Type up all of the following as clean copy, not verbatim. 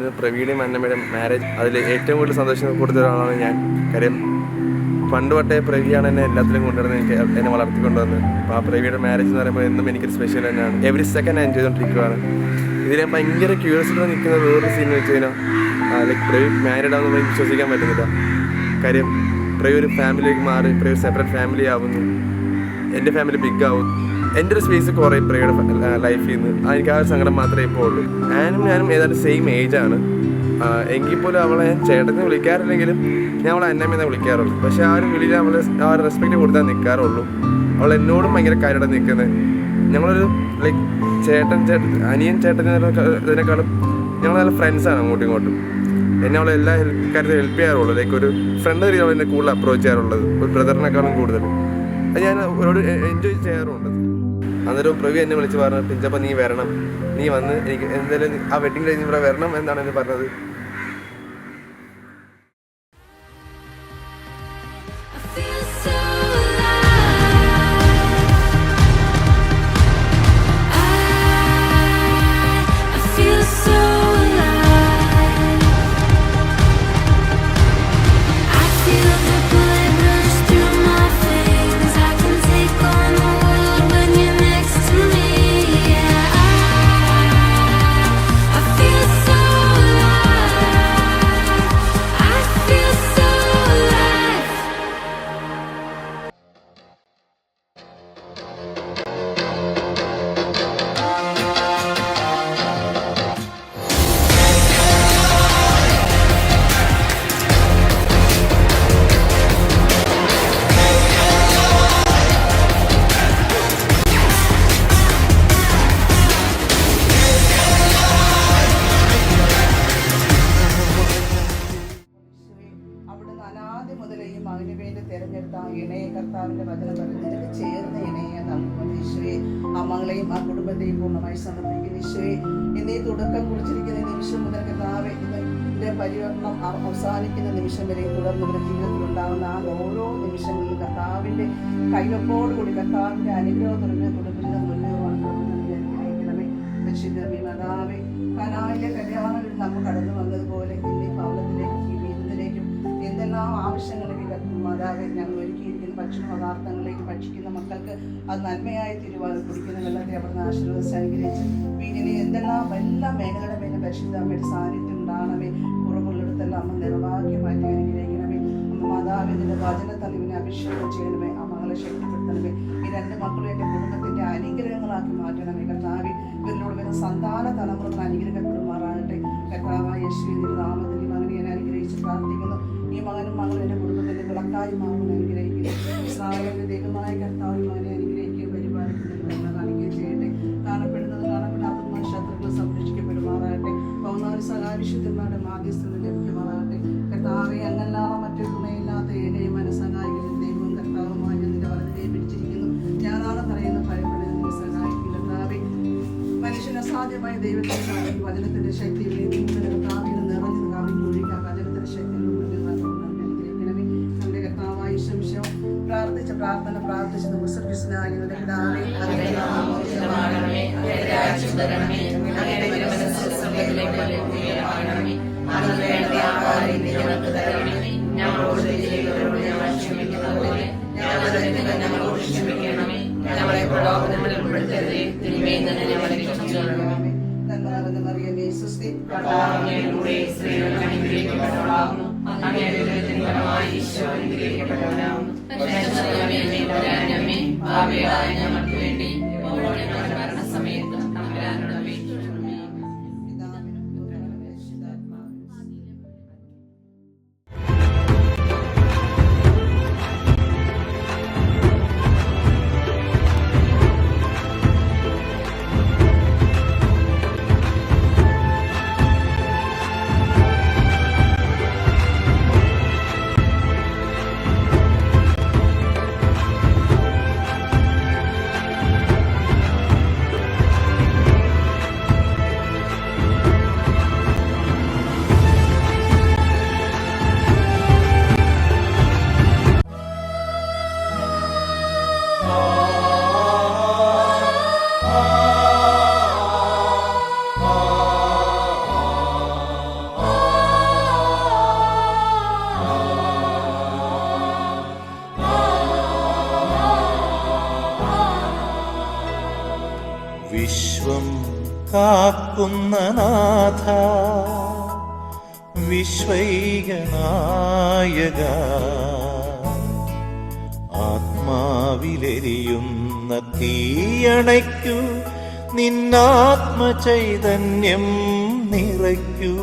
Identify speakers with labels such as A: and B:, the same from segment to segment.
A: പറയുന്നത് പ്രവീണയും അന്നമ്മയുടെയും മാരേജ്. അതിൽ ഏറ്റവും കൂടുതൽ സന്തോഷം കൊടുത്ത ഒരാളാണ് ഞാൻ. കാര്യം പണ്ട് തൊട്ടേ പ്രവിയാണ് എന്നെ എല്ലാത്തിലും കൊണ്ടുവരുന്നത്, എനിക്ക് എന്നെ വളർത്തിക്കൊണ്ടുവന്നത്. അപ്പോൾ ആ പ്രവിയുടെ മാരേജ് എന്ന് പറയുമ്പോൾ എന്നും എനിക്കൊരു സ്പെഷ്യൽ തന്നെയാണ്. എവറി സെക്കൻഡ് ഞാൻ എൻജോയ് ചെയ്തുകൊണ്ടിരിക്കുകയാണ്. ഇതിൽ ഞാൻ ഭയങ്കര ക്യൂരിയസിറ്റി നിൽക്കുന്ന വേറൊരു സീൻ വെച്ച് കഴിഞ്ഞാൽ ലൈക്ക് പ്രവി മാരീഡ് ആവുന്ന എനിക്ക് വിശ്വസിക്കാൻ പറ്റുന്നില്ല. കാര്യം പ്രവി ഒരു ഫാമിലിയിലേക്ക് മാറി, പ്രവി സെപ്പറേറ്റ് ഫാമിലി ആവുന്നു, എൻ്റെ ഫാമിലി ബിഗ് ആവും, എൻ്റെ ഒരു സ്പേസ് കുറയും പ്രവിയുടെ ലൈഫിൽ നിന്ന്. എനിക്ക് ആ ഒരു സങ്കടം മാത്രമേ ഇപ്പോൾ ഉള്ളൂ. ഞാനും ഏതാണ്ട് സെയിം ഏജാണ്. എങ്കിൽ പോലും അവളെ ഞാൻ ചേട്ടനെ വിളിക്കാറില്ലെങ്കിലും ഞാൻ അവളെ അന്നമ്മയെന്ന് വിളിക്കാറുള്ളൂ. പക്ഷേ ആ ഒരു വിളിയിൽ അവൾ ആ ഒരു റെസ്പെക്റ്റ് കൊടുത്താൽ നിൽക്കാറുള്ളൂ. അവൾ എന്നോടും ഭയങ്കര കാര്യമായിട്ട് നിൽക്കുന്നത്. ഞങ്ങളൊരു ലൈക്ക് അനിയൻ ഇതിനേക്കാളും ഞങ്ങൾ നല്ല ഫ്രണ്ട്സാണ് അങ്ങോട്ടും ഇങ്ങോട്ടും. എന്നെ അവളെ എല്ലാ കാര്യത്തിലും ഹെൽപ്പ് ചെയ്യാറുള്ളൂ. ലൈക്ക് ഒരു ഫ്രണ്ട് രീതിയിൽ അവൾ എന്നെ കൂടുതൽ അപ്രോച്ച് ചെയ്യാറുള്ളത്, ഒരു ബ്രദറിനേക്കാളും കൂടുതൽ. അത് ഞാൻ അവരോട് എൻജോയ് ചെയ്യാറുണ്ട്. അന്നേരം പ്രവി എന്നെ വിളിച്ച് പറഞ്ഞു, പിഞ്ചപ്പം നീ വരണം, നീ വന്ന് എനിക്ക് എന്തായാലും ആ വെഡിങ് കഴിഞ്ഞ് ഇവിടെ വരണം എന്നാണ് എന്നെ പറഞ്ഞത്.
B: കർത്താവിന്റെ വചനം പറഞ്ഞ് നിനക്ക് ചേർന്ന ഇണയെ നൽകുന്ന ഈശോയെ ആ മകളെയും ആ കുടുംബത്തെയും പൂർണ്ണമായി സമർപ്പിക്കുന്ന ഈശോയെ ഇന്നീ തുടക്കം കുറിച്ചിരിക്കുന്ന നിമിഷം മുതൽ കർത്താവെ ഇതിന്റെ പരിവർത്തനം അവസാനിക്കുന്ന നിമിഷം വരെ തുടർന്ന് ഇവരുടെ ജീവിതത്തിൽ ഉണ്ടാകുന്ന ആ ഓരോ നിമിഷങ്ങളിലും കർത്താവിന്റെ കൈവപ്പോടുകൂടി കർത്താവിന്റെ അനുഗ്രഹത്തോടെ കുടുംബത്തിന്റെ മുന്നേറുവാണ് രക്ഷിതമേ മാതാവേ. കനായിലെ കല്യാണം നമ്മൾ കടന്നു വന്നതുപോലെ ഇന്നീ ഭവനത്തിലേക്കും ഈ വീടിലേക്കും എന്തെല്ലാം ആവശ്യങ്ങളിലേക്ക് മാതാവെ ഞങ്ങൾ ഒരുക്കിയിരിക്കുന്ന ഭക്ഷണ പദാർത്ഥങ്ങളിലേക്ക് ഭക്ഷിക്കുന്ന മക്കൾക്ക് അത് നന്മയായി തീരുവാനും കുടിക്കുന്ന വെള്ളത്തെ അവിടുന്ന് ആശീർവദിച്ച് അനുഗ്രഹിച്ച് വീടിനെ എന്തെല്ലാം എല്ലാ മേഖലയുടെ മേലും പരിശുദ്ധമ്മയുടെ സാന്നിധ്യം ഉണ്ടാകണമേ. കുറവുള്ളിടത്തെല്ലാം അമ്മ നിറവാക്കി മാറ്റി അനുഗ്രഹിക്കണമേ. അമ്മ മാതാവെ നിന്റെ വചനത്താൽ ഇവനെ അഭിഷേകം ചെയ്യണമേ. ആ മകളെ ശക്തിപ്പെടുത്തണമേ. ഈ രണ്ട് മക്കളും എൻ്റെ കുടുംബത്തിൻ്റെ അനുഗ്രഹങ്ങളാക്കി മാറ്റണമേ. കർത്താവെ ഇവരിലൂടെ വരുന്ന സന്താന തലമുറകൾ അനുഗ്രഹപ്പെടുമാറാകട്ടെ. കർത്താവായ യേശുവിന്റെ നാമത്തിൽ ഈ മകനെ ഞാൻ അനുഗ്രഹിച്ച് പ്രാർത്ഥിക്കുന്നു. ഈ മകനും മകളും എൻ്റെ കുടുംബത്തിൻ്റെ വിളക്കായി മാറുമെന്ന് അനുഗ്രഹിക്കുന്നു. ഇസ്രായേലിന്റെ ദൈവമായ കർത്താവ് മകനെ അനുഗ്രഹിക്കുകയും പരിപാലിക്കുകയും കാണിക്കുകയും ചെയ്യട്ടെ. കാണപ്പെടുന്നത് കാണപ്പെടാത്തതുമായ ശത്രുക്കൾ സംരക്ഷിക്കപ്പെടുമാറാകട്ടെ. പൗർണ്ണാരി സഹാവിശുദ്ധന്മാരുടെ മാധ്യസ്ഥത ലഭിക്കുമാറാകട്ടെ. കർത്താവെ അങ്ങല്ലാതെ മറ്റൊരു തുണയില്ലാത്ത ഏകയും മനസ്സഹായികളും ദൈവവും കർത്താവുമായി ഞാൻ നിന്റെ വലത്തെ പിടിച്ചിരിക്കുന്നു. ഞാനാണ് പറയുന്നത് ഭയപ്പെടുന്നത് നിന്നെ സഹായിക്കും. കർത്താവെ മനുഷ്യന് അസാധ്യമായ ദൈവത്തെ സാധിക്കും. വചനത്തിന്റെ ശക്തി കർത്താവിൽ നിറഞ്ഞത് കാവിക്കൊഴിക്കുക. വചനത്തിന്റെ ശക്തി പ്രാർത്ഥിച്ച പ്രാർത്ഥന പ്രാർത്ഥിച്ചത് മുസഫിസിനായി ഞങ്ങൾക്ക് വേണ്ടി മരണസമയത്ത്
C: കാക്കുന്ന നാഥ വിശ്വൈകനായക, ആത്മാവിലെരിയുന്ന തീയണയ്ക്കൂ, നിന്നാത്മചൈതന്യം നിറയ്ക്കൂ,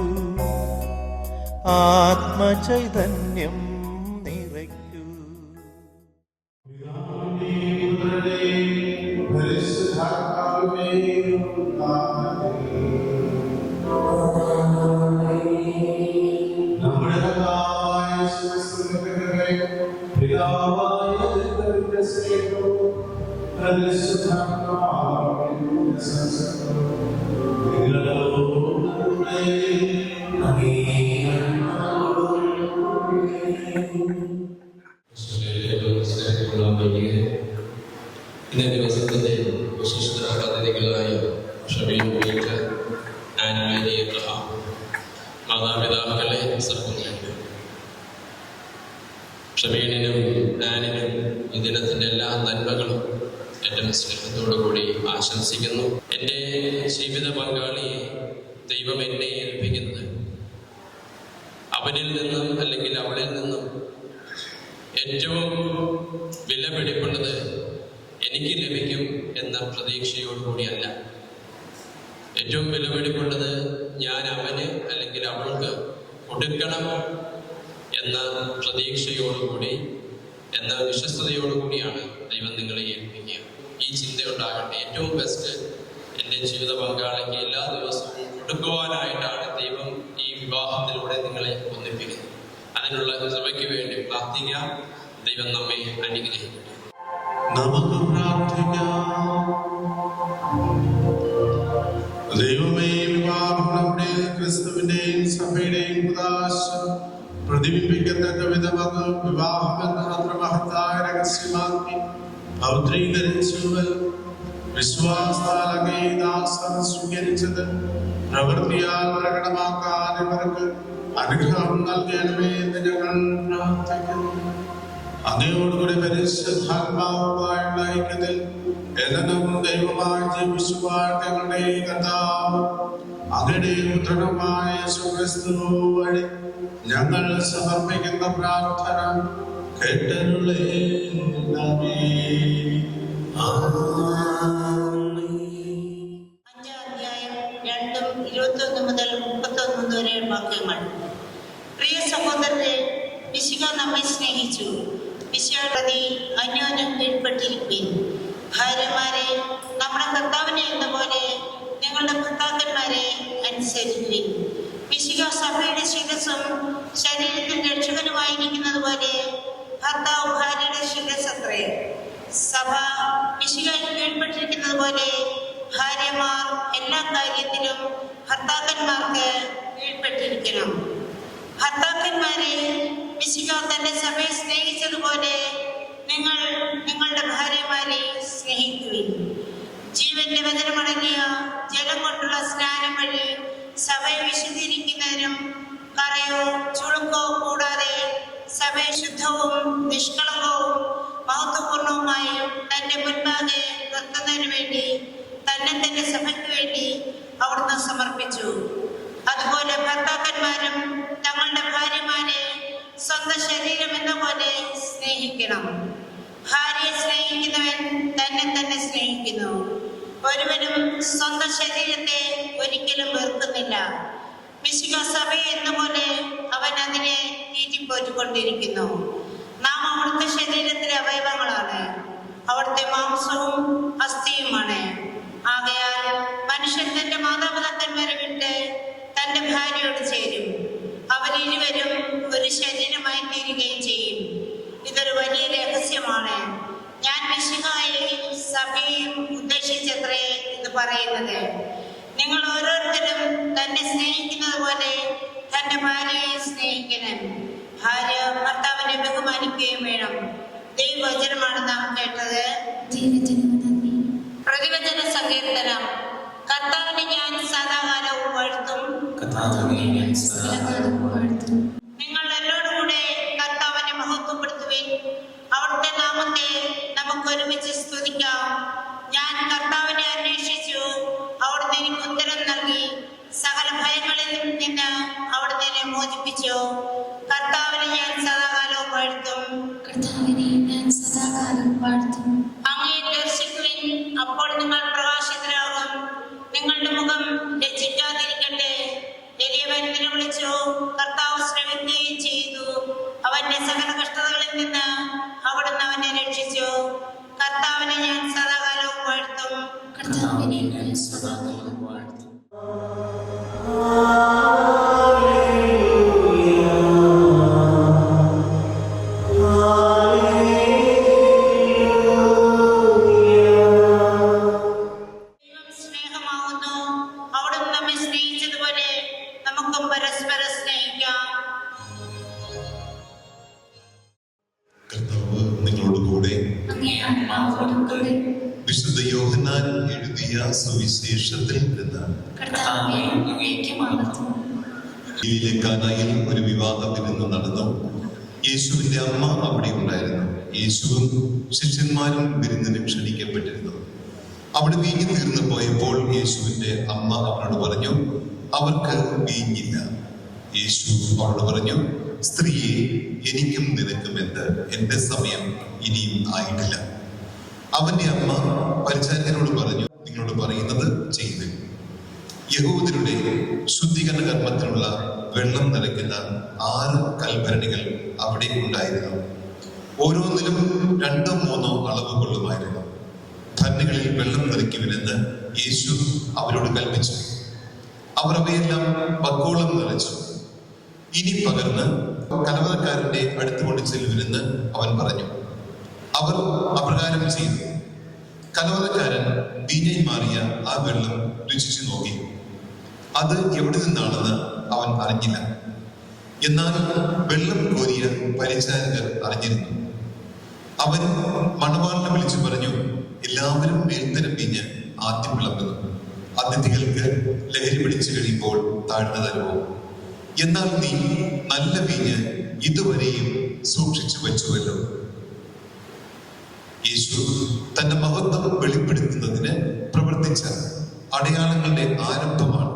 C: ആത്മചൈതന്യം നിറയ്ക്കൂ.
D: ഇന്നത്തെ ദിവസത്തിന്റെ വിശിഷ്ട അതിഥികളായ ഷബീൻ പീറ്റർ, ആൻമേരി എബ്രഹാം, മാതാപിതാക്കളെ സർക്കുന്നുണ്ട്. ഷബീനിനും ആനിനും ഈ ദിനത്തിന്റെ എല്ലാ നന്മകളും എൻ്റെ സ്നേഹത്തോടു കൂടി ആശംസിക്കുന്നു. എൻ്റെ ജീവിത പങ്കാളിയെ ദൈവം എന്നെ ഏൽപ്പിക്കുന്നത് അവനിൽ നിന്നും അല്ലെങ്കിൽ അവളിൽ നിന്നും ഏറ്റവും വിലപിടിപ്പുള്ളത് എനിക്ക് ലഭിക്കും എന്ന പ്രതീക്ഷയോടുകൂടിയല്ല. ഏറ്റവും വിലപിടിപ്പുള്ളത് ഞാൻ അവന് അല്ലെങ്കിൽ അവൾക്ക് കൊടുക്കണം എന്ന പ്രതീക്ഷയോടുകൂടി, എന്ന വിശ്വസ്തയോടുകൂടിയാണ് ദൈവം നിങ്ങളെ ഏൽപ്പിക്കുക. ഈ ചിന്തയുണ്ടാകട്ടെ. ഏറ്റവും ബെസ്റ്റ് എൻ്റെ ജീവിത പങ്കാളിക്ക് എല്ലാ ദിവസവും കൊടുക്കുവാനായിട്ടാണ് ദൈവം ഈ വിവാഹത്തിലൂടെ നിങ്ങളെ ഒന്നിപ്പിക്കുന്നത്. അതിനുള്ള കൃപയ്ക്ക് വേണ്ടി പ്രാർത്ഥിക്കാം. ദൈവം നമ്മെ അനുഗ്രഹിക്കട്ടെ.
E: നമുക്ക് പ്രാർത്ഥിക്കാം. ദൈവമേ, വിവാഹം നമ്മുടെ ക്രിസ്തുവിന്റെയും സഭയുടെയും ഉദാശ പ്രതിബിംബിക്കത്തക്ക വിധമത് വിവാഹം എന്ന അത്ര മഹത്തായ രഹസ്യമാക്കി പൗത്രീകരിച്ചുവൽ വിശ്വാസത്താൽ അങ്ങേ ദാസൻ സ്വീകരിച്ചത് പ്രവൃത്തിയാൽ പ്രകടമാക്കാൻ ഇവർക്ക് അനുഗ്രഹം നൽകണമേ എന്ന് ഞങ്ങൾ പ്രാർത്ഥിക്കുന്നു. അങ്ങയോടുകൂടി പരിശുദ്ധാത്മാവുമായുള്ള ഐക്യത്തിൽ എന്നും ദൈവമായി ജീവിക്കുവാൻ ഞങ്ങളുടെ കർത്താവ് അങ്ങയുടെ പുത്രനുമായ യേശുക്രിസ്തു വഴി ഞങ്ങൾ സമർപ്പിക്കുന്ന പ്രാർത്ഥന കേട്ടരുളേണമേ.
F: പ്രിയ സഹോദരരെ, മിശിഹ നമ്മെ സ്നേഹിച്ചു. മിശിഹായുടെ അന്യോന്യം കീഴ്പ്പെട്ടിരിക്കുകയും ഭാര്യമാരെ നമ്മുടെ കർത്താവിനെ എന്ന പോലെ നിങ്ങളുടെ ഭർത്താക്കന്മാരെ അനുസരിക്കുകയും. മിശിഹ സഭയുടെ ശിരസ്സും ശരീരത്തിന്റെ രക്ഷകനുമായിരിക്കുന്നത് പോലെ ഭർത്താവ് ഭാര്യയുടെ ശിരസ്സത്രേ. സഭ മിശിഹായ്ക്ക് കീഴ്പ്പെട്ടിരിക്കുന്നത് പോലെ ഭാര്യമാർ എല്ലാ കാര്യത്തിലും ഭർത്താക്കന്മാർക്ക് കീഴ്പ്പെട്ടിരിക്കണം. ഭർത്താക്കന്മാരെ, മിശിഹ തന്റെ സഭയെ സ്നേഹിച്ചതുപോലെ നിങ്ങൾ നിങ്ങളുടെ ഭാര്യമാരെ സ്നേഹിക്കുകയും. ജീവന്റെ വചനമടങ്ങിയ ജലം കൊണ്ടുള്ള സ്നാനം വഴി സഭയെ വിശുദ്ധീകരിക്കുന്നതിനും കറയോ ചുളുക്കോ കൂടാതെ സഭയെ ശുദ്ധവും നിഷ്കളങ്കവും മഹത്വപൂർണവുമായി തന്റെ മുൻപാകെ നിർത്തുന്നതിനു വേണ്ടി തന്നെ സഭയ്ക്ക് വേണ്ടി അവിടുന്ന് സമർപ്പിച്ചു. അതുപോലെ ഭർത്താക്കന്മാരും തങ്ങളുടെ ഭാര്യമാരെ സ്വന്തം ശരീരം എന്ന പോലെ സ്നേഹിക്കണം. ഭാര്യയെ സ്നേഹിക്കുന്നവൻ തന്നെ സ്നേഹിക്കുന്നു. ഒരുവനും സ്വന്തം ശരീരത്തെ ഒരിക്കലും വെറുക്കുന്നില്ല. മിശിഹ സഭയെ എന്നപോലെ അവൻ അതിനെ തീറ്റിപ്പോറ്റിക്കൊണ്ടിരിക്കുന്നു. നാം അവിടുത്തെ ശരീരത്തിലെ അവയവങ്ങളാണ്. അവിടുത്തെ മാംസവും അസ്ഥിയുമാണ്. ആകയാൽ മനുഷ്യൻ തന്റെ മാതാപിതാക്കന്മാരെ വിട്ട് തന്റെ ഭാര്യയോട് ചേരും. അവരിരുവരും ഒരു ശരീരമായി തീരുകയും ചെയ്യും. ഇതൊരു വലിയ രഹസ്യമാണ്. ഞാൻ മിശിഹായെയും സഭയെയും ഉദ്ദേശിച്ചത്രേ ഇത് പറയുന്നത്. നിങ്ങൾ ഓരോരുത്തരും തന്നെ സ്നേഹിക്കുന്നത് പോലെ തന്റെ ഭാര്യയെ സ്നേഹിക്കണം. ഭാര്യ ഭർത്താവിനെ ബഹുമാനിക്കുകയും വേണം. ദൈവവചനമാണ് നാം കേട്ടത്. പ്രതിവചന സങ്കീർത്തനം. കർത്താവിനെ ഞാൻ സദാകാലവും വാഴ്ത്തും. നിങ്ങൾ എന്നോടുകൂടെ കർത്താവിനെ മഹത്വപ്പെടുത്തുവിൻ. അവിടുത്തെ നാമത്തെ നമുക്ക് ഒരുമിച്ച് സ്തുതിക്കാം. ഞാൻ കർത്താവിനെ അന്വേഷിച്ചു, അവിടുന്ന് എനിക്ക് മോചിപ്പിച്ചു. കർത്താവിനെ ഞാൻ സദാകാലവും വാഴ്ത്തും.
G: കർത്താവിനെ ഞാൻ സദാകാലം വാഴ്ത്തും.
F: അങ്ങയെ ദർശിക്കുവിൻ, അപ്പോൾ നിങ്ങൾ പ്രകാശിതരാകും. നിങ്ങളുടെ മുഖം ലജ്ജിക്കാതിരിക്കട്ടെ. എളിയവൻ നിലവിളിച്ചു, കർത്താവ് ശ്രമിക്കുകയും ചെയ്തു. അവന്റെ സകല കഷ്ടതകളിൽ നിന്ന് അവിടുന്ന് അവനെ രക്ഷിച്ചു. കർത്താവിനെ ഞാൻ സദാകാലവും വാഴ്ത്തും.
G: കർത്താവിനെ ഞാൻ സദാകാലം വാഴ്ത്തും.
F: ദൈവം സ്നേഹമാകുന്നു. അവിടുന്ന് നമ്മെ സ്നേഹിച്ചതുപോലെ നമുക്കും പരസ്പരം സ്നേഹിക്കാം.
E: കർത്താവ് നിങ്ങളോട് കൂടെ.
G: അങ്ങേ ആത്മാവോടും കൂടെ.
E: വിശുദ്ധ യോഹന്നാൻ എഴുതിയ സുവിശേഷത്തിൽ നിന്ന്.
G: കർത്താവേ, അങ്ങേക്ക് മഹത്വം.
E: ഗലീലയിലെ കാനായിൽ ഒരു വിവാഹ വിരുന്ന് നടന്നു. യേശുവിന്റെ അമ്മ അവിടെ ഉണ്ടായിരുന്നു. യേശുവും ശിഷ്യന്മാരും വിരുന്നിന് ക്ഷണിക്കപ്പെട്ടിരുന്നു. അവിടെ വീഞ്ഞ് തീർന്നു പോയപ്പോൾ യേശുവിന്റെ അമ്മ അവരോട് പറഞ്ഞു, അവർക്ക് വീഞ്ഞില്ല. യേശു അവരോട് പറഞ്ഞു, സ്ത്രീയെ, എനിക്കും നിനക്കും എന്ത്? എന്റെ സമയം ഇനിയും ആയിട്ടില്ല. അവന്റെ അമ്മ പരിചാരകരോട് പറഞ്ഞു, നിങ്ങളോട് പറയുന്നത് ചെയ്തു. യഹൂദരുടെ ശുദ്ധീകരണ കർമ്മത്തിനുള്ള വെള്ളം നിറയ്ക്കുന്ന 6 കൽഭരണികൾ അവിടെ ഉണ്ടായിരുന്നു. ഓരോന്നിലും 2-3 അളവ് കൊള്ളുമായിരുന്നു. ഭരണികളിൽ വെള്ളം നിറയ്ക്കുവിനെന്ന് യേശു അവരോട് കൽപ്പിച്ചു. അവർ അവയെല്ലാം പക്കോളം നിറച്ചു. ഇനി പകർന്ന് കലവറക്കാരന്റെ അടുത്തുകൊണ്ട് ചെല്ലുവിനെന്ന് അവൻ പറഞ്ഞു. അവർ അപ്രകാരം ചെയ്തു. കലവറക്കാരൻ വീഞ്ഞായി മാറിയ ആ വെള്ളം രുചിച്ചു നോക്കി. അത് എവിടെ നിന്നാണെന്ന് അവൻ അറിഞ്ഞില്ല. എന്നാൽ വെള്ളം കോരിയ പരിചാരകർ അറിഞ്ഞിരുന്നു. അവൻ മണവാളിനെ വിളിച്ചു പറഞ്ഞു, എല്ലാവരും മേൽത്തരം വീഞ്ഞ് ആദ്യം വിളമ്പുന്നു. അതിഥികൾക്ക് ലഹരി പിടിച്ചു കഴിയുമ്പോൾ താഴ്ന്ന തരവും. എന്നാൽ നീ നല്ല വീഞ്ഞ് ഇതുവരെയും സൂക്ഷിച്ചു വെച്ചുവല്ലോ. യേശു തന്റെ മഹത്വം വെളിപ്പെടുത്തുന്നതിന് പ്രവർത്തിച്ച അടയാളങ്ങളുടെ ആരംഭമാണ്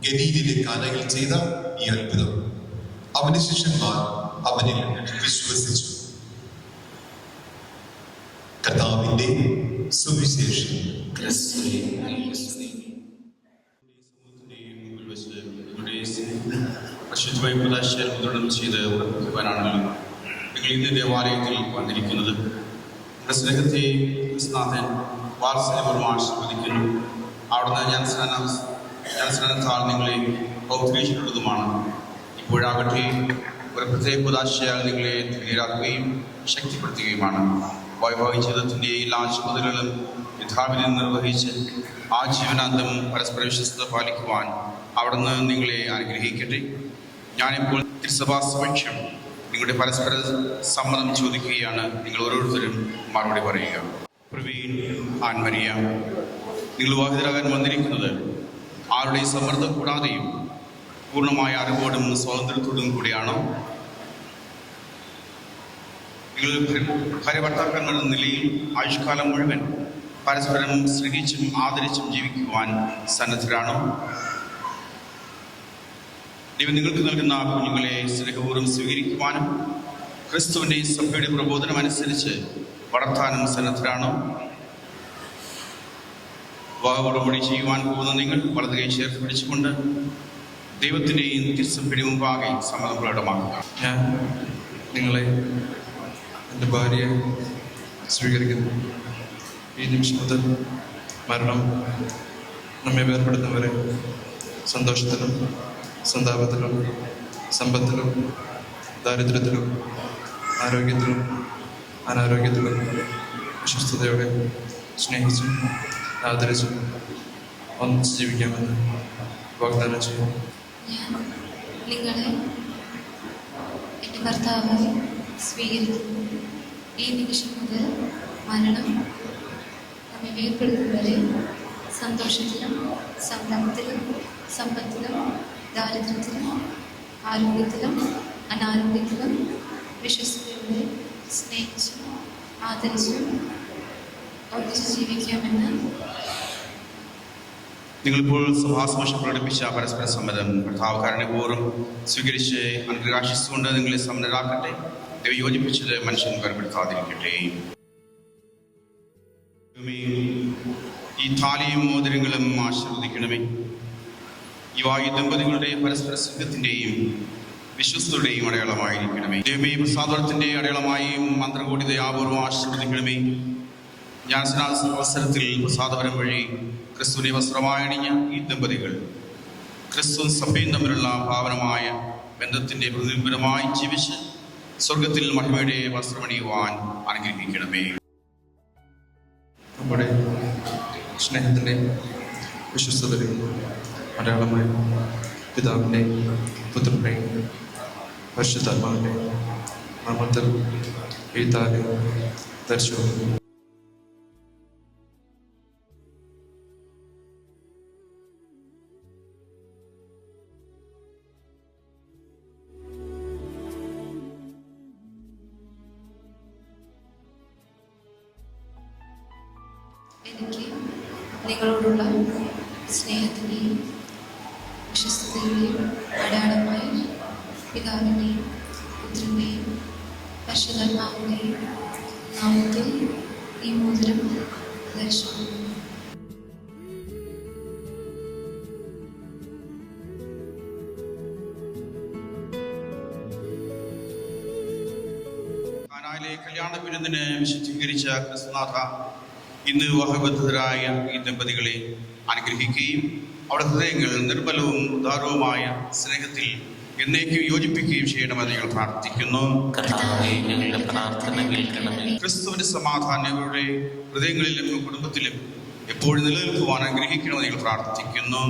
E: ഗലീലയിലെ കാനായിൽ ചെയ്ത ഈ അത്ഭുതം. അവന്റെ ശിഷ്യന്മാർ അവനിൽ വിശ്വസിച്ചു. കർത്താവിന്റെ സുവിശേഷം.
G: ക്രിസ്തുവേ, അങ്ങേക്ക് സ്തുതി.
H: പരിശുദ്ധമായ പ്രദാശയിൽ മുദ്രണം ചെയ്ത് ഉറപ്പിക്കുവാനാണല്ലോ നിങ്ങൾ ഇന്ന് ദേവാലയത്തിൽ വന്നിരിക്കുന്നത്. നമ്മുടെ സ്നേഹത്തെ ക്രിസ്തുനാഥൻ വാത്സല്യപൂർവ്വം ആശീർവദിക്കുന്നു. അവിടുന്ന് ഞാൻ സ്നാനത്താൽ നിങ്ങളെ പൗത്രീകരിച്ചിട്ടുള്ളതുമാണ്. ഇപ്പോഴാകട്ടെ ഒരു പ്രത്യേക പ്രദാശയാൽ നിങ്ങളെ ധീരാക്കുകയും ശക്തിപ്പെടുത്തുകയുമാണ്. വൈവാഹിക ജീവിതത്തിൻ്റെ എല്ലാ ചുമതലകളും യഥാവിധി നിർവഹിച്ച് ആ ജീവനാന്തം പരസ്പര വിശ്വസ്തത പാലിക്കുവാൻ അവിടുന്ന് നിങ്ങളെ അനുഗ്രഹിക്കട്ടെ. ഞാനിപ്പോൾ തിരുസഭാ സമക്ഷം നിങ്ങളുടെ പരസ്പര സമ്മതം ചോദിക്കുകയാണ്. നിങ്ങൾ ഓരോരുത്തരും മറുപടി പറയുക. പ്രവീൺ, ആൻമരിയ, നിങ്ങൾ വിവാഹിതരാകാൻ വന്നിരിക്കുന്നത് ആരുടെ സമ്മർദ്ദം കൂടാതെയും പൂർണ്ണമായ അറിവോടും സ്വാതന്ത്ര്യത്തോടും കൂടിയാണോ? നിങ്ങൾ ഭാര്യഭർത്താക്കന്മാർ എന്ന നിലയിൽ ആയുഷ്കാലം മുഴുവൻ പരസ്പരം സ്നേഹിച്ചും ആദരിച്ചും ജീവിക്കുവാൻ സന്നദ്ധരാണോ? ദൈവം നിങ്ങൾക്ക് നൽകുന്ന കുഞ്ഞുങ്ങളെ സ്നേഹപൂർവ്വം സ്വീകരിക്കുവാനും ക്രിസ്തുവിൻ്റെ സഭയുടെ പ്രബോധനം അനുസരിച്ച് വളർത്താനും സന്നദ്ധരാണോ? വിവാഹ ഉടമ്പടി ചെയ്യുവാൻ പോകുന്ന നിങ്ങൾ വലതുകൈ ചേർത്ത് പിടിച്ചുകൊണ്ട് ദൈവത്തിൻ്റെയും തിരുസഭയുടെ മുമ്പാകെ സമ്മതം പ്രകടമാക്കുക.
I: ഞാൻ നിങ്ങളെ എൻ്റെ ഭാര്യയെ സ്വീകരിക്കുന്നു. ഈ നിമിഷം മുതൽ മരണം നമ്മെ വേർപെടുന്നവരെ സന്തോഷത്തിലും സന്താപത്തിലും സമ്പത്തിലും ദാരിദ്ര്യത്തിലും ആരോഗ്യത്തിലും അനാരോഗ്യത്തിലും വിശ്വസ്തയോടെ സ്നേഹിച്ചും ആദരിച്ചും ഒന്നിച്ച് ജീവിക്കാമെന്ന് വാഗ്ദാനം ചെയ്യും.
G: ഞാൻ നിങ്ങളെ എൻ്റെ ഭർത്താവായി സ്വീകരിക്കുന്നു. ഈ നിമിഷം മുതൽ മരണം നമ്മെ വേർപെടുന്നവരെ സന്തോഷത്തിലും സന്താപത്തിലും സമ്പത്തിലും ദാരിദ്ര്യത്തിലും ആരോഗ്യത്തിലും അനാരോഗ്യത്തിലും വിശ്വസ്തയോടെ സ്നേഹിച്ചും ആദരിച്ചും ഒന്നിച്ച് ജീവിക്കാമെന്ന്
H: നിങ്ങളിപ്പോൾ സഭാസമോഷം പ്രകടിപ്പിച്ച പരസ്പര സമ്മതം കർത്താവ് കാരുണ്യപൂർവ്വം സ്വീകരിച്ച് അനുഗ്രഹാശിച്ചുകൊണ്ട് നിങ്ങളെ സമ്മതരാക്കട്ടെ. യോജിപ്പിച്ചത് മനുഷ്യൻ വേർപെടുത്താതിരിക്കട്ടെ. ഈ താലിയും മോതിരങ്ങളും ആശീർവദിക്കണമേ. ഇവ ഈ ദമ്പതികളുടെ പരസ്പര സ്നേഹത്തിൻ്റെയും വിശ്വസ്തയുടെയും അടയാളമായിരിക്കണമേ. ദൈവമേ, പ്രസാദത്തിന്റെ അടയാളമായും മന്ത്രകൂടി ദയാപൂർവ്വം ആശീർവദിക്കണമേ. ഞാൻ അവസരത്തിൽ പ്രസാദപരം വഴി ക്രിസ്തുവിനെ വസ്ത്രമായണിഞ്ഞ ഈ ദമ്പതികൾ ക്രിസ്തു സഭയും തമ്മിലുള്ള പാവനമായ ബന്ധത്തിന്റെ പ്രതിബിംബമായി ജീവിച്ച് സ്വർഗത്തിൽ മഹിമയുടെ വസ്ത്രമണിയുവാൻ അനുഗ്രഹിക്കണമേ.
I: നമ്മുടെ സ്നേഹത്തിൻ്റെ വിശ്വസ്തതയും അടയാളമായ പിതാവിൻ്റെയും പുത്രൻ്റെയും പരിശുദ്ധാത്മാവിൻ്റെയും നാമത്തിൽ ഈ താലി ധരിച്ചു.
G: എനിക്ക് നിങ്ങളോടുള്ള സ്നേഹത്തിൻ്റെയും വിശ്വസ്തതയുടെയും അടയാളമായ പിതാവിൻ്റെയും പുത്രൻ്റെയും പരിശുദ്ധാത്മാവിൻ്റെയും നാമത്തിൽ ഈ മോതിരം ധരിച്ചു.
H: കാനായിലെ കല്യാണ വിരുന്നിന് വിശുദ്ധീകരിച്ച ക്രിസ്തുനാഥ, ഇന്ന് വിവാഹബദ്ധരായ ഈ ദമ്പതികളെ അനുഗ്രഹിക്കുകയും അവരുടെ ഹൃദയങ്ങൾ നിർമ്മലവും ഉദാരവുമായ സ്നേഹത്തിൽ എന്നേക്കും യോജിപ്പിക്കുകയും ചെയ്യണമെന്ന് ഞങ്ങൾ പ്രാർത്ഥിക്കുന്നു. ക്രിസ്തുവിന്റെ സമാധാനങ്ങളുടെ ഹൃദയങ്ങളിലും കുടുംബത്തിലും എപ്പോഴും നിലനിൽക്കുവാൻ അനുഗ്രഹിക്കണമെന്ന് ഞങ്ങൾ പ്രാർത്ഥിക്കുന്നു.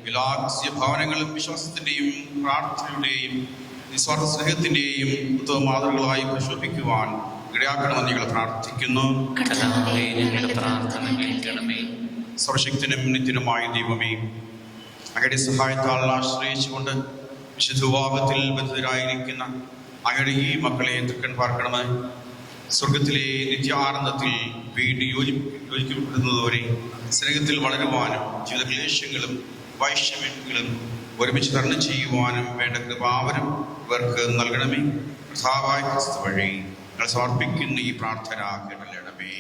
H: എല്ലാ ക്രിസ്തീയ ഭവനങ്ങളും വിശ്വാസത്തിന്റെയും പ്രാർത്ഥനയുടെയും നിസ്വാർത്ഥ സ്നേഹത്തിന്റെയും ഉത്തമ മാതൃകളായി പ്രശോഭിക്കുവാൻ ഇടയാക്കണമെന്ന് ഞങ്ങൾ പ്രാർത്ഥിക്കുന്നു. സർവശക്തനും നിത്യനുമായ ദൈവമേ, അങ്ങയുടെ സഹായത്താൽ ആശ്രയിച്ചുകൊണ്ട് വിശുദ്ധ വിവാഹത്തിൽ ബദ്ധരായിരിക്കുന്ന അങ്ങയുടെ ഈ മക്കളെ തൃക്കൺ പാർക്കണമെന്ന് സ്വർഗത്തിലെ നിത്യാനന്ദത്തിൽ വീണ്ടും യോജിക്കപ്പെടുന്നതുവരെ സ്നേഹത്തിൽ വളരുവാനും ജീവിത ക്ലേശങ്ങളും വൈഷമ്യങ്ങളും ഒരുമിച്ച് തരണം ചെയ്യുവാനും വേണ്ട കൃപാവരം ഇവർക്ക് നൽകണമേ. കർത്താവായ ക്രിസ്തു വഴി ഞങ്ങൾ സമർപ്പിക്കുന്ന ഈ പ്രാർത്ഥന കേട്ടല്ലണമേ.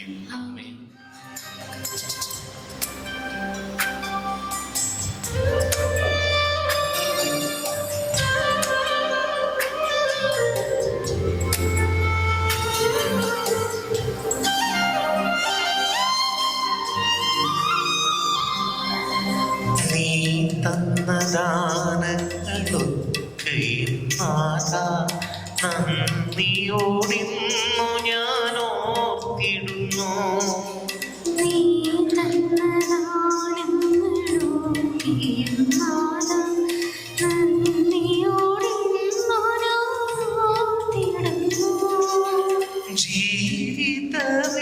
C: നീ തന്ന ദാനങ്ങളൊക്കെയും നാഥാ, നന്ദിയോടിന്നു ഞാൻ ഓർത്തിടുന്നു.
J: നീ തന്ന ദാനങ്ങളൊക്കെയും നാഥാ, നന്ദിയോടിന്നു ഞാൻ ഓർത്തിടുന്നു.
C: ജീവിതവീതിയിൽ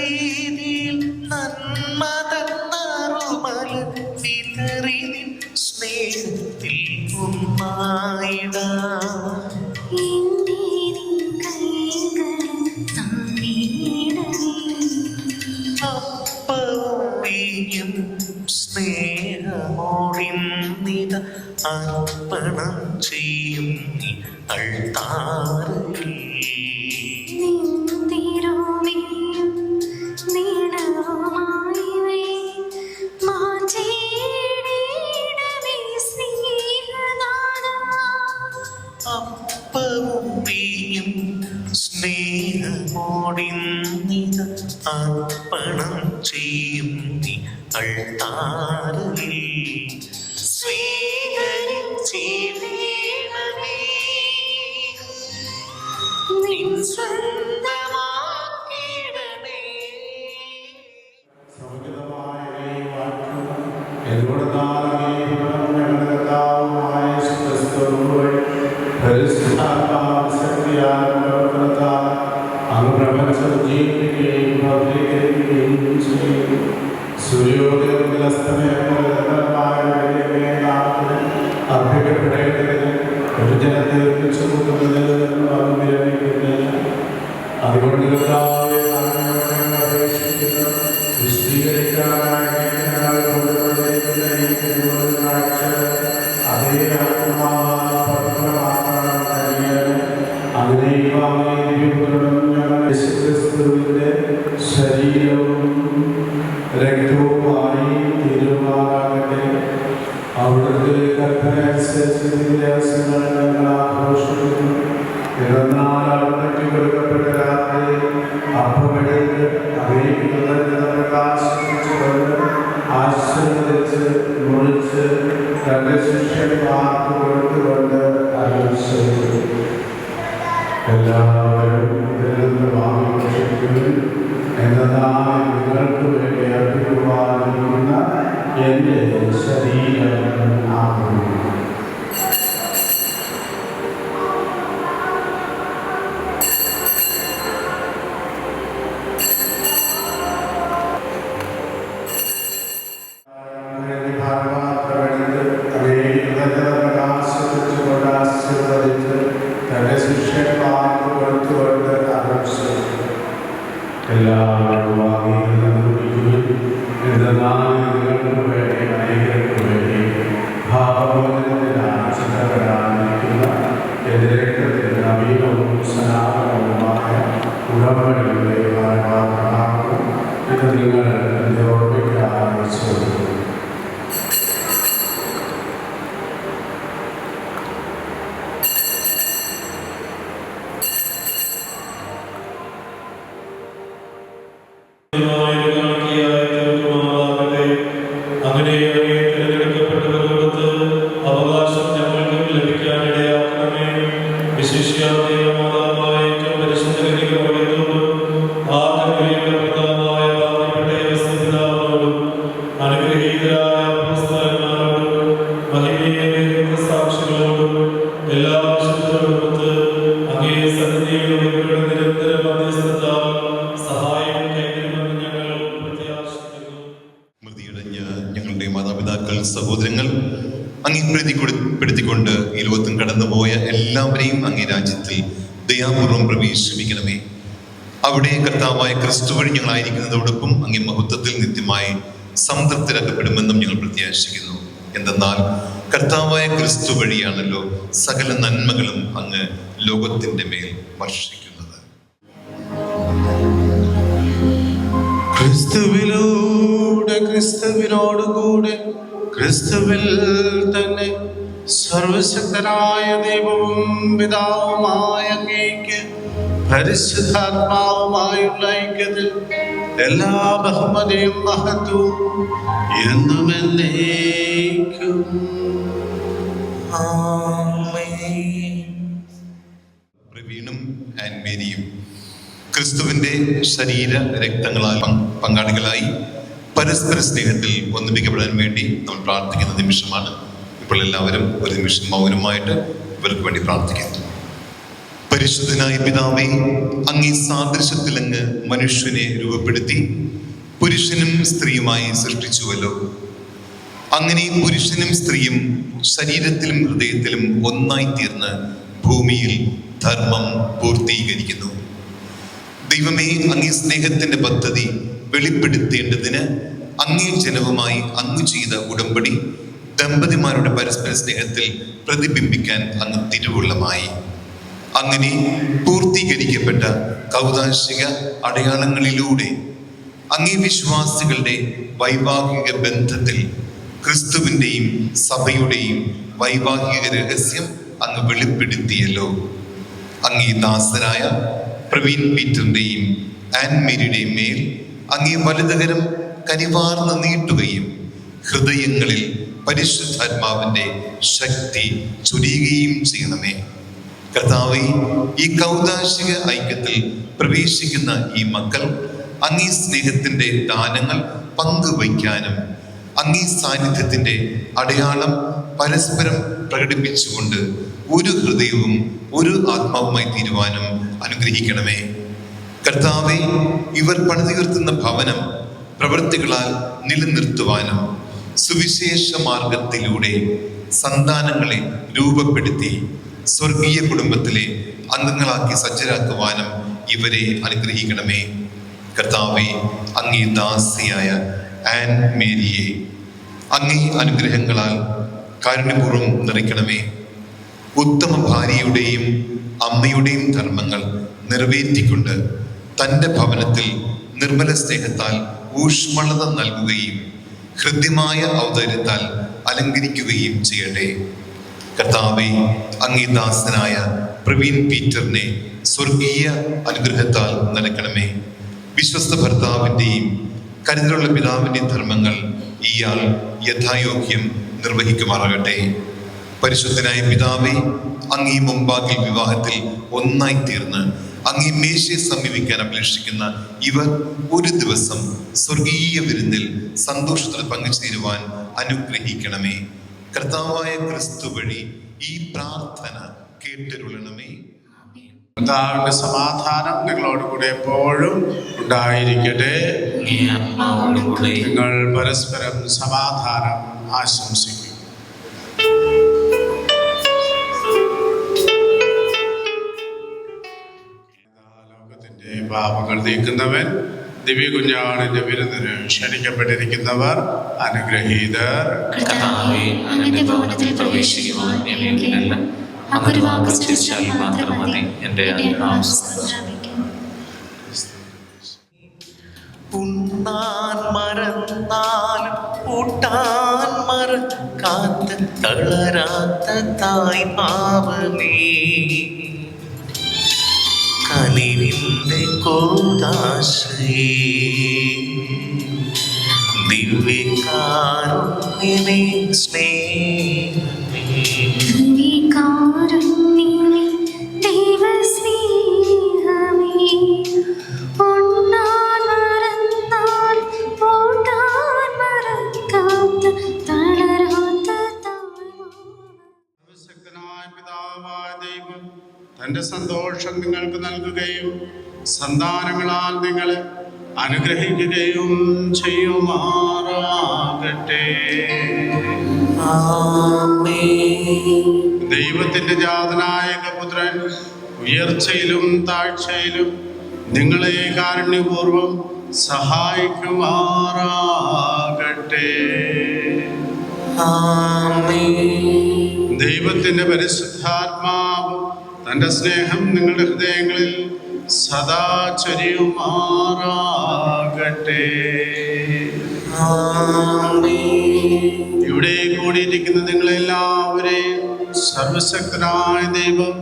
C: നന്മതന്നറുമല വിതറി സ്നേഹത്തിൽ ഒന്നായിടാം. അപ്പവും സ്നേഹമോടിന്നിത അർപ്പണം ചെയ്യും അൾത്താരയിൽ. അപ്പവും നീയും സ്നേഹമോടിന്നിത അർപ്പണം ചെയ്യും അൾത്താരയിൽ. സ്വീകരിച്ചിടണമേ, നിൻ സ്വന്തമാക്കിയിടണേ.
K: സൂര്യോദയം ശരീരവും രക്തവുമായി തീരുമാനാകട്ടെ. അവിടുത്തെ കൽപ്പനയനുസരിച്ച് ദിവസങ്ങൾ ഞങ്ങൾ ആഘോഷിക്കുന്നു. എന്നാൽ അവിടേക്ക് കൊടുക്കപ്പെട്ട രാത്രി അപ്പമെടുത്ത് അറിയിക്കുന്നതിന് പ്രകാശിപ്പിച്ചുകൊണ്ട് ആശീർവദിച്ച് മുറിച്ച് തന്റെ ശിഷ്യന്മാർക്ക് കൊടുത്തുകൊണ്ട് ആലോചിച്ചു. എല്ലാവരും ഇതിൽ നിന്ന് വാങ്ങിക്കുന്നു. എന്നാൽ നിങ്ങൾക്ക് വേണ്ടി അർപ്പിക്കുവാനിരിക്കുന്ന എൻ്റെ ശരീരം ആകുന്നു. തന്റെ ശിഷ്യന്മാർക്ക് കൊടുത്തുകൊണ്ട് ആരംഭിച്ചു. എല്ലാവരും നിങ്ങൾക്ക് വേണ്ടി അനേകർക്ക് വേണ്ടി ഭാവബോധത്തിനായി ചിന്തപ്പെടാനിരിക്കുന്ന രക്തത്തിൽ നവീനവും സനാതനവുമായ ഉടമ്പടിയുടെ ഭാഗമാകും. ഇത് നിങ്ങൾ എന്റെ ഓർമ്മയ്ക്ക് ആരംഭിച്ചു.
L: അങ്ങനെ തിരഞ്ഞെടുക്കപ്പെട്ടവരോടൊത്ത് അവകാശം ഞങ്ങൾക്കും ലഭിക്കാനിടയാക്കണമേ. വിശിഷ്യ ദൈവമാതാവായ ഏറ്റവും പരിശുദ്ധ കന്യകമറിയത്തോടും ആ കന്യകയുടെ പിതാവായ പാവപ്പെട്ട യോസേപ്പിതാവിനോടും അനുഗ്രഹീതരായ അപ്പോസ്തലന്മാരോടും മഹിമയേറിയ രക്തസാക്ഷികളോടും എല്ലാ വിശുദ്ധരോടൊത്ത് അങ്ങേ സന്നിധിയിൽ ഇവരുടെ നിരന്തര മധ്യസ്ഥതാൽ സഹായം കൈവരുമെന്ന് ഞങ്ങൾ പ്രത്യാശിക്കുന്നു.
E: ഞങ്ങളുടെ മാതാപിതാക്കൾ, സഹോദരങ്ങൾ അങ്ങേ പ്രീതിപ്പെടുത്തിക്കൊണ്ട് ഈ ലോകത്തും കടന്നുപോയ എല്ലാവരെയും അങ്ങേ രാജ്യത്തിൽ ദയാപൂർവം പ്രവേശിപ്പിക്കണമേ. അവിടെ കർത്താവായ ക്രിസ്തു വഴി ഞങ്ങളായിരിക്കുന്നതോടൊപ്പം അങ്ങേ മഹത്വത്തിൽ നിത്യമായി സംതൃപ്തരാക്കപ്പെടുമെന്നും ഞങ്ങൾ പ്രത്യാശിക്കുന്നു. എന്തെന്നാൽ കർത്താവായ ക്രിസ്തു വഴിയാണല്ലോ സകല നന്മകളും അങ്ങ് ലോകത്തിന്റെ മേൽ വർഷിക്കുന്നത്.
M: ക്രിസ്തുവിലൂടെ, ക്രിസ്തുവിനോടുകൂടെ, ക്രിസ്തുവിൽ തന്നെ സർവശക്തനായ ദൈവവും പിതാവുമായ അങ്ങേക്ക് പരിശുദ്ധാത്മാവുമായുള്ള ഐക്യത്തിൽ എല്ലാ ബഹുമതിയും മഹത്വവും എന്നും എന്നേക്കും
E: പ്രവീണും ആൻഡ് മേരിയും ക്രിസ്തുവിന്റെ ശരീര രക്തങ്ങളാൽ പങ്കാളികളായി പരസ്പര സ്നേഹത്തിൽ ഒന്നിപ്പിക്കപ്പെടാൻ വേണ്ടി നമ്മൾ പ്രാർത്ഥിക്കുന്ന നിമിഷമാണ്. ഇപ്പോൾ എല്ലാവരും ഒരു നിമിഷം മൗനമായിട്ട് ഇവർക്ക് വേണ്ടി പ്രാർത്ഥിക്കുന്നു. പരിശുദ്ധനായ പിതാവേ, അങ്ങേ സാദൃശ്യത്തിൽ അങ്ങ് മനുഷ്യനെ രൂപപ്പെടുത്തി പുരുഷനും സ്ത്രീയുമായി സൃഷ്ടിച്ചുവല്ലോ. അങ്ങനെ പുരുഷനും സ്ത്രീയും ശരീരത്തിലും ഹൃദയത്തിലും ഒന്നായി തീർന്ന് ഭൂമിയിൽ ധർമ്മം പൂർത്തീകരിക്കുന്നു. ദൈവമേ, അങ്ങേ സ്നേഹത്തിന്റെ പദ്ധതി വെളിപ്പെടുത്തേണ്ടതിന് അങ്ങേ ജനവുമായി അങ്ങ് ചെയ്ത ഉടമ്പടി ദമ്പതിമാരുടെ പരസ്പര സ്നേഹത്തിൽ പ്രതിബിംബിക്കാൻ അങ്ങ് തിരുവുള്ളമായി. അങ്ങനെ പൂർത്തീകരിക്കപ്പെട്ട കൗദാശിക അടയാളങ്ങളിലൂടെ അങ്ങേ വിശ്വാസികളുടെ വൈവാഹിക ബന്ധത്തിൽ ക്രിസ്തുവിൻ്റെയും സഭയുടെയും വൈവാഹിക രഹസ്യം അങ്ങ് വെളിപ്പെടുത്തിയല്ലോ. അങ്ങേ ദാസരായ പ്രവീൺ പീറ്ററിന്റെയും ആൻ മേരിയുടെയും മേൽ അങ്ങേ വലതുകരം കനിവാർന്ന് നീട്ടുകയും ഹൃദയങ്ങളിൽ പരിശുദ്ധാത്മാവിന്റെ ശക്തി ചൊരിയുകയും ചെയ്യണമേ. കർത്താവേ, ഈ കൗദാശിക ഐക്യത്തിൽ പ്രവേശിക്കുന്ന ഈ മക്കൾ അങ്ങേ സ്നേഹത്തിന്റെ ദാനങ്ങൾ പങ്കുവയ്ക്കാനും അങ്ങേ സാന്നിധ്യത്തിന്റെ അടയാളം പരസ്പരം പ്രകടിപ്പിച്ചുകൊണ്ട് ഒരു ഹൃദയവും ഒരു ആത്മാവുമായി തീരുവാനും അനുഗ്രഹിക്കണമേ. കർത്താവേ, ഇവർ പണിതുയർത്തുന്ന ഭവനം പ്രവൃത്തികളാൽ നിലനിർത്തുവാനും സുവിശേഷ മാർഗത്തിലൂടെ സന്താനങ്ങളെ രൂപപ്പെടുത്തി സ്വർഗീയ കുടുംബത്തിലെ അംഗങ്ങളാക്കി സജ്ജരാക്കുവാനും ഇവരെ അനുഗ്രഹിക്കണമേ. കർത്താവേ, അങ്ങേ ദാസിയായ ആൻ മേരിയെ അങ്ങേ അനുഗ്രഹങ്ങളാൽ കാരുണ്യപൂർവ്വം നിറയ്ക്കണമേ. ഉത്തമ ഭാര്യയുടെയും അമ്മയുടെയും ധർമ്മങ്ങൾ നിറവേറ്റിക്കൊണ്ട് തൻ്റെ ഭവനത്തിൽ നിർമ്മല സ്നേഹത്താൽ ഊഷ്മളത നൽകുകയും ഹൃദ്യമായ ഔദാര്യത്താൽ അലങ്കരിക്കുകയും ചെയ്യട്ടെ. കർത്താവേ, അങ്ങേ ദാസനായ പ്രവീൺ പീറ്ററിനെ സ്വർഗീയ അനുഗ്രഹത്താൽ നിറയ്ക്കണമേ. വിശ്വസ്ത ഭർത്താവിൻ്റെയും കരുതലുള്ള പിതാവിൻ്റെയും ധർമ്മങ്ങൾ ഇയാൾ യഥായോഗ്യം നിർവഹിക്കുമാറാകട്ടെ. പരിശുദ്ധനായ പിതാവേ, അങ്ങേ മുമ്പാകിൽ വിവാഹത്തിൽ ഒന്നായി തീർന്ന് അങ്ങേ മേശയെ സമീപിക്കാൻ അപേക്ഷിക്കുന്ന ഇവർ ഒരു ദിവസം സ്വർഗീയ വിരുന്നിൽ സന്തോഷത്തോടെ പങ്കുചേരുവാൻ അനുഗ്രഹിക്കണമേ. കർത്താവായ ക്രിസ്തു വഴി ഈ പ്രാർത്ഥന കേട്ടരുളണമേ.
M: കർത്താവിന്റെ സമാധാനം നിങ്ങളോട് കൂടെ എപ്പോഴും ഉണ്ടായിരിക്കട്ടെ. നിങ്ങൾ പരസ്പരം സമാധാനം ആശംസിക്കും. ലോകത്തിന്റെ പാപങ്ങൾ നീക്കുന്നവൻ ദിവ്യകുഞ്ഞാടിന്റെ വിരുന്നിന് ക്ഷണിക്കപ്പെട്ടിരിക്കുന്നവർ അനുഗ്രഹീതർ.
C: അങ്ങയുടെ ഭവനത്തിൽ പ്രവേശിക്കുവാൻ എന്നെയല്ല, അങ്ങൊരു വാക്ക് ഉച്ചരിച്ചാൽ മാത്രം മതി എൻ്റെ ഉണ്ണാൻ മറന്നാലും കൂട്ടാൻ മറക്കാത്ത തളരാത്ത തായ് പാവമേ, കനിവിൻ്റെ കോദാശയേ, ദിവ്യകാരുണ്യമേ, സ്നേഹമേ,
J: ദിവ്യകാരുണ്യമേ, ദൈവസ്നേഹമേ, ഉണ്ണാൻ മറന്നാൽ പൂട്ടാൻ മറക്കാത്ത തളരാത്ത
M: സർവശക്തനായ പിതാവായ ദൈവം തന്റെ സന്തോഷം നിങ്ങൾക്ക് നൽകുകയും സന്താനങ്ങളാൽ നിങ്ങളെ അനുഗ്രഹിക്കുകയും ചെയ്യുമാറാകട്ടെ. ദൈവത്തിന്റെ ജാതനായ പുത്രൻ ഉയർച്ചയിലും താഴ്ചയിലും നിങ്ങളെ കാരുണ്യപൂർവ്വം സഹായിക്കുമാറാകട്ടെ. ദൈവത്തിന്റെ പരിശുദ്ധാത്മാവ് തന്റെ സ്നേഹം നിങ്ങളുടെ ഹൃദയങ്ങളിൽ സദാ ചൊരിയുമാറാകട്ടെ. ഇവിടെ കൂടിയിരിക്കുന്ന നിങ്ങളെല്ലാവരെയും സർവശക്തനായ ദൈവം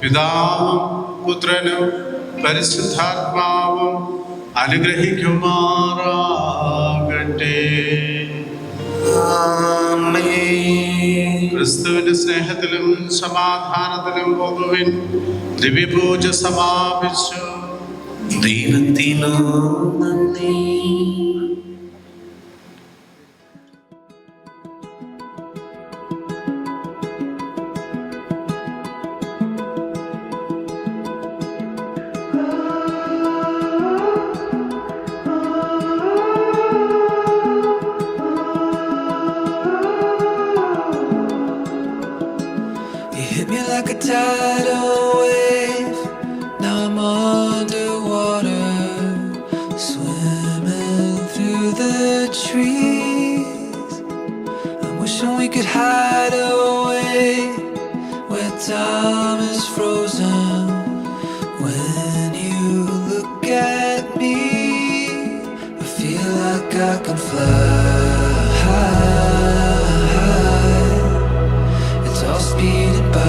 M: പിതാവും പുത്രനും പരിശുദ്ധാത്മാവും അനുഗ്രഹിക്കുമാറാകട്ടെ. ക്രിസ്തുവിന്റെ സ്നേഹത്തിലും സമാധാനത്തിലും പോകുവിൻ. ദിവ്യപൂജ സമാപിച്ചു.
C: ദൈവത്തിനു നന്ദി.
N: Like a tidal wave, now I'm underwater, swimming through the trees. I'm wishing we could hide away where time is frozen. When you look at me, I feel like I can fly. It's all speeding by.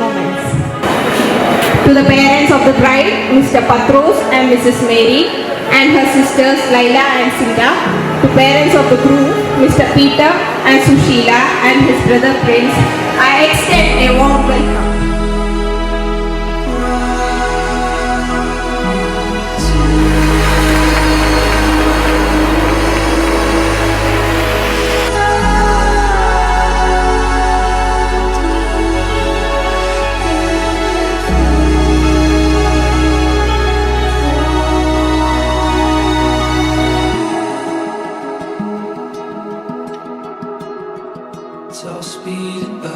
O: moments. To the parents of the bride, Mr. Patros and Mrs. Mary, and her sisters Laila and Sinda. To parents of the groom, Mr. Peter and Sushila, and his brother Prince, I extend a warm welcome.
N: It's all speeding by.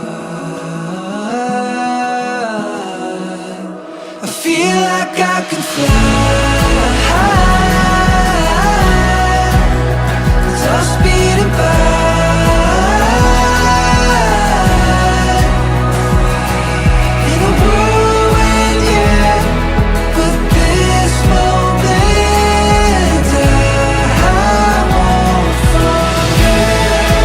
N: I feel like I can fly. It's all speeding by. In a whirlwind, yeah. But this moment I won't forget.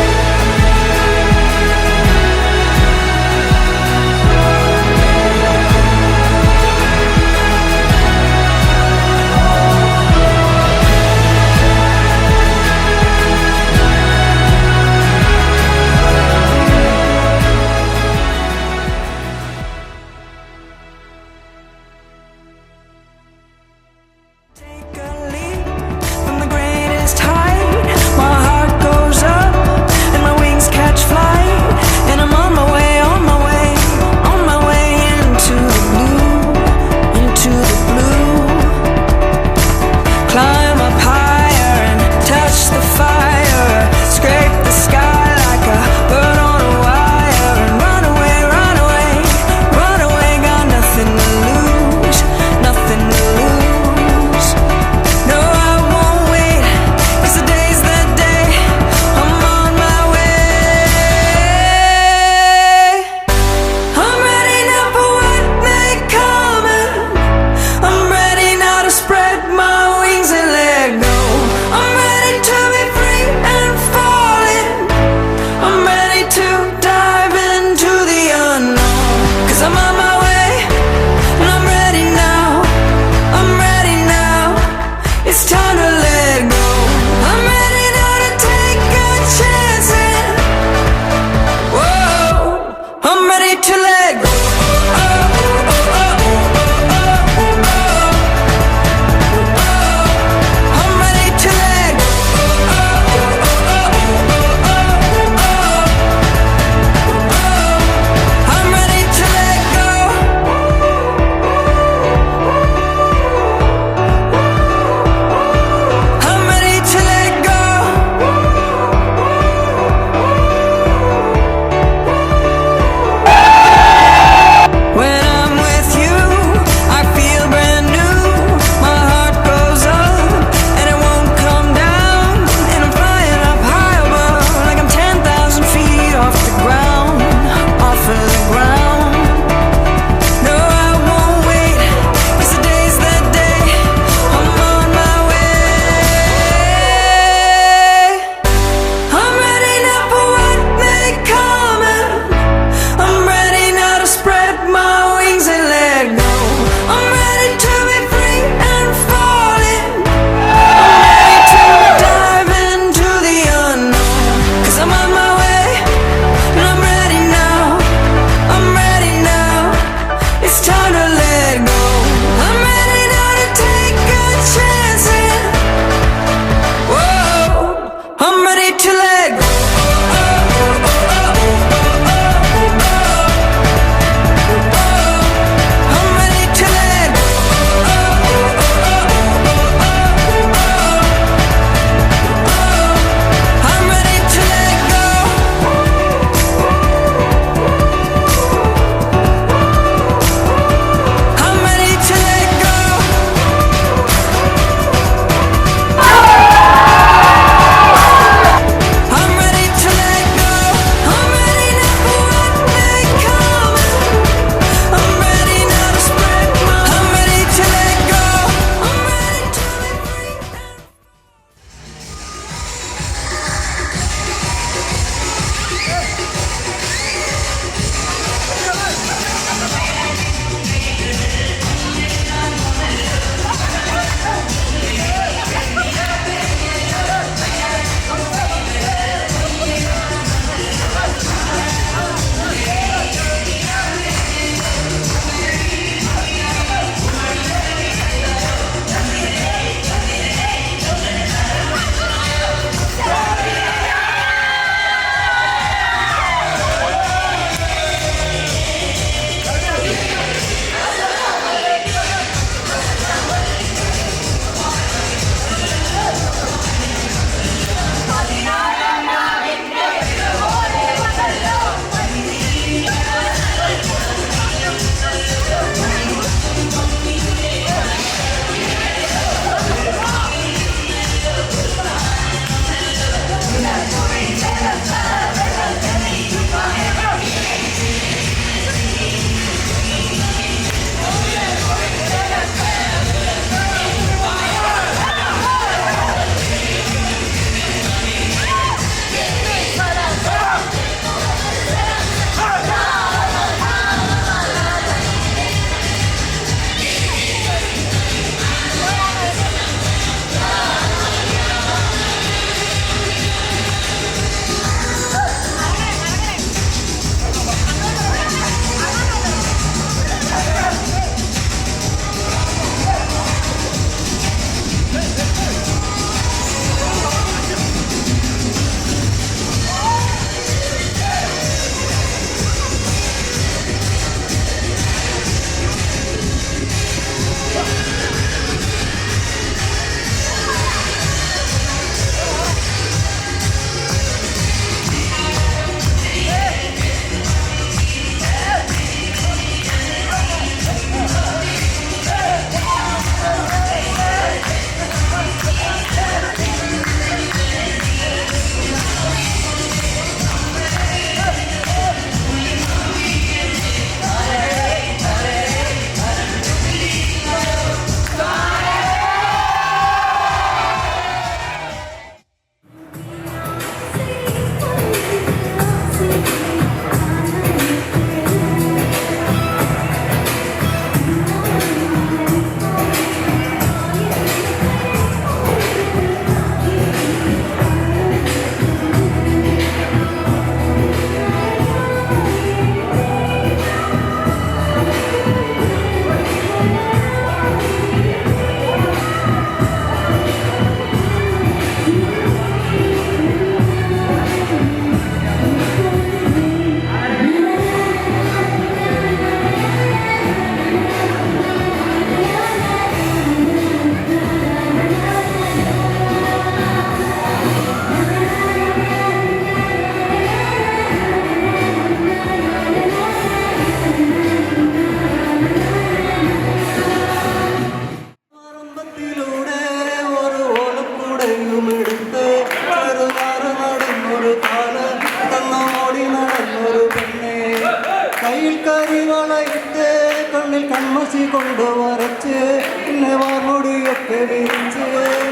N: കൺമശി കൊണ്ട് വരച്ച് പിന്നെ വാർമുടിയൊക്കെ വിരിച്ച്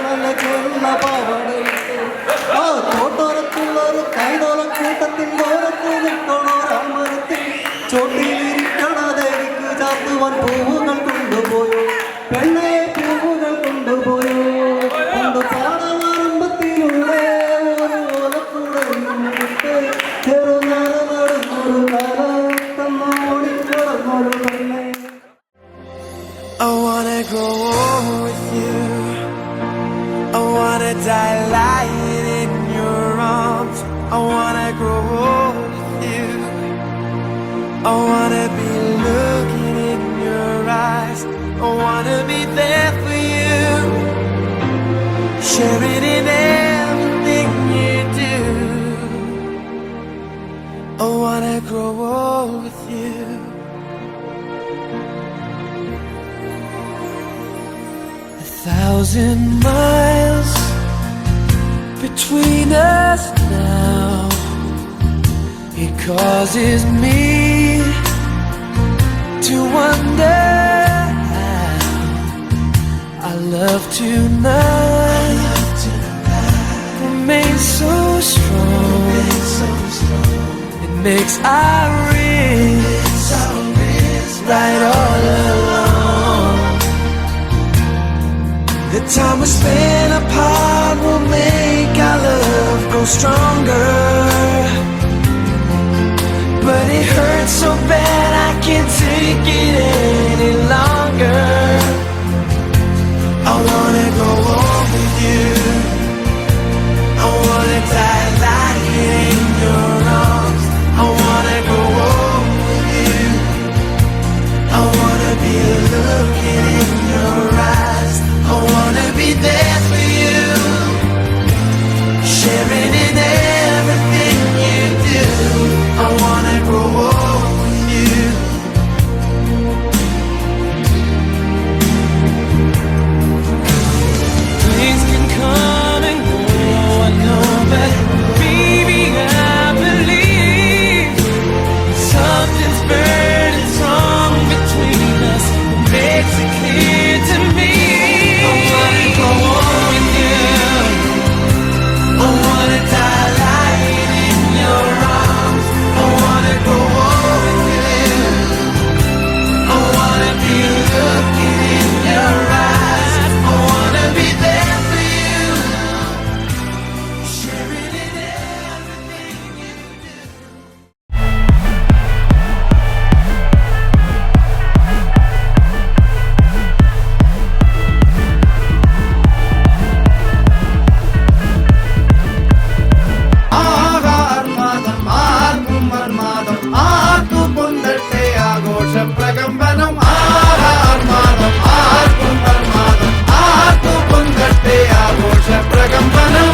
N: നല്ല ചെന്ന പാവടയിട്ട് ആ തോട്ടോരത്തുള്ളൊരു കൈതോലക്കൂട്ടത്തിൻ്റെ ഓരത്ത് നിൽക്കണോരാമരത്തിൽ ചോട്ടിലിരിക്കണ ദേവിക്ക് ചാത്തുവാൻ പൂവുകൾ കൊണ്ടുപോയോ പെണ്ണെ പൂവുകൾ കൊണ്ടുപോയോ കൊണ്ട് പാടവാറമ്പത്തിലൂടെ ഒരു ഓലക്കൂടയും വിട്ട് ചെറുനാട് നടന്നൊരു കാലത്തമ്മോടി കിടന്നൊരു പെണ്ണെ.
P: I wanna grow old with you. I wanna die lying in your arms. I wanna grow old with you. I wanna be looking in your eyes. I wanna be there for you, sharing in everything you do. I wanna grow old with you. Thousand miles between us now. It causes me to wonder how our love tonight remains so strong. It makes our wrists right all along. The time we spend apart will make our love grow stronger. But it hurts so bad I can't take it any longer. I wanna go on with you. I wanna die lying in your arms. I wanna go on with you. I wanna be looking in your eyes. I wanna be there for you, sharing in everything you do. I wanna grow old with you. Things can come and go, I know, but baby I believe something's burning strong between us. It makes it clear to me. I wanna go on with you. I wanna die lying in your arms. I wanna go on with you. I wanna be looking in your eyes. I wanna be there for you, sharing in everything you do.
N: പ്രകമ്പനം ആർമാദം ആർക്കും പ്രമാദം ആർക്കു പൊങ്കട്ടെ ആഘോഷ പ്രകമ്പനം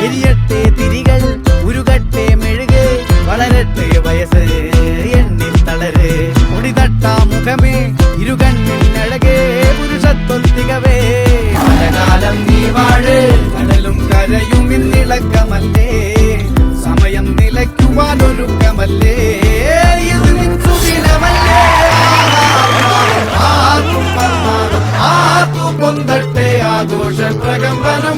P: എരിയട്ടെ തിരികൾ ഉരുകട്ടെ മെഴുക് വളരട്ടെ വയസ്സ് എണ്ണിൽ തളര് മുടിതട്ടാ മുഖമേ ഇരുകണ്ണിൽ അഴകേ പുരുഷത്വം തികവേ പലകാലം നീ വാഴ് കടലും കരയും ഇന്നിളക്കമല്ലേ സമയം നിലയ്ക്കുവാനൊരുക്കമല്ലേ ഇത് നിൻ സുദിനമല്ലേ ആർക്കും പൊന്തട്ടെ ആഘോഷ പ്രകമ്പനം